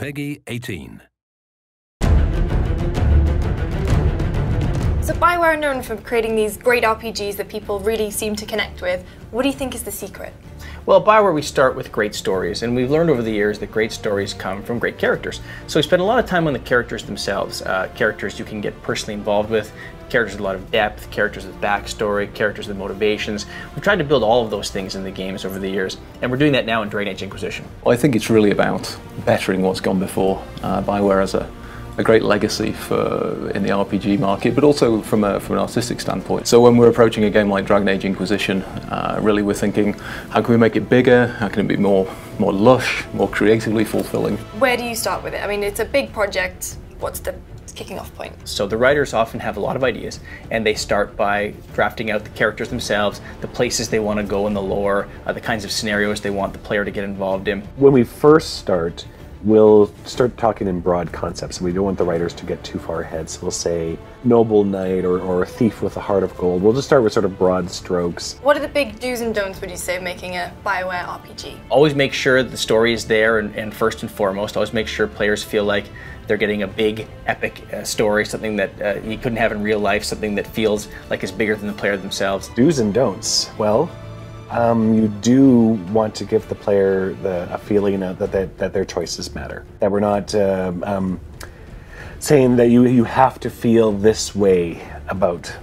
Peggy 18. So BioWare are known for creating these great RPGs that people really seem to connect with. What do you think is the secret? Well, at BioWare we start with great stories, and we've learned over the years that great stories come from great characters. So we spend a lot of time on the characters themselves, characters you can get personally involved with, characters with a lot of depth, characters with backstory, characters with motivations. We've tried to build all of those things in the games over the years, and we're doing that now in Dragon Age Inquisition. Well, I think it's really about bettering what's gone before. BioWare has a great legacy in the RPG market, but also from an artistic standpoint. So when we're approaching a game like Dragon Age Inquisition, really we're thinking, how can we make it bigger? How can it be more lush, more creatively fulfilling? Where do you start with it? I mean, it's a big project. What's the kicking off point? So the writers often have a lot of ideas, and they start by drafting out the characters themselves, the places they want to go in the lore, the kinds of scenarios they want the player to get involved in. When we first start, we'll start talking in broad concepts, and we don't want the writers to get too far ahead. So we'll say noble knight or a thief with a heart of gold. We'll just start with sort of broad strokes. What are the big do's and don'ts, would you say, of making a BioWare RPG? Always make sure the story is there, and first and foremost, always make sure players feel like they're getting a big, epic story, something that you couldn't have in real life, something that feels like it's bigger than the player themselves. Do's and don'ts. Well, you do want to give the player a feeling that their choices matter. That we're not saying that you have to feel this way about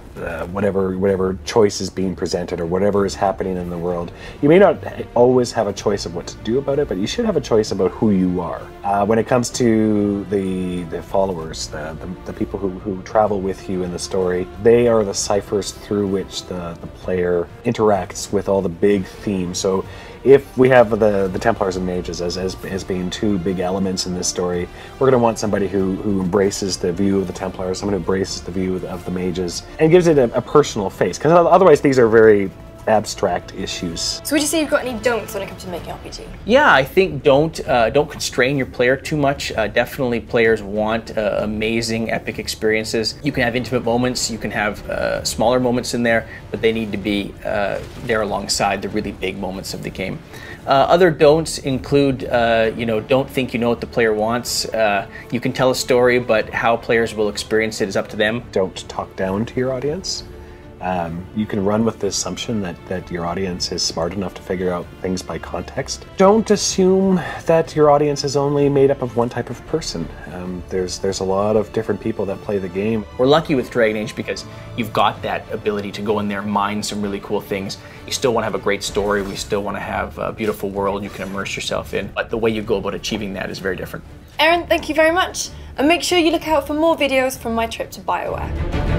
whatever choice is being presented or whatever is happening in the world. You may not always have a choice of what to do about it, but you should have a choice about who you are. When it comes to the followers, the people who travel with you in the story, they are the ciphers through which the player interacts with all the big themes. So if we have the Templars and Mages as being two big elements in this story, we're going to want somebody who embraces the view of the Templars, someone who embraces the view of the Mages, and gives it a personal face, because otherwise these are very abstract issues. So would you say you've got any don'ts when it comes to making RPG? Yeah, I think don't constrain your player too much. Definitely players want amazing, epic experiences. You can have intimate moments, you can have smaller moments in there, but they need to be there alongside the really big moments of the game. Other don'ts include, don't think you know what the player wants. You can tell a story, but how players will experience it is up to them. Don't talk down to your audience. You can run with the assumption that your audience is smart enough to figure out things by context. Don't assume that your audience is only made up of one type of person. There's a lot of different people that play the game. We're lucky with Dragon Age because you've got that ability to go in there and mine some really cool things. You still want to have a great story, we still want to have a beautiful world you can immerse yourself in, but the way you go about achieving that is very different. Aaron, thank you very much. And make sure you look out for more videos from my trip to BioWare.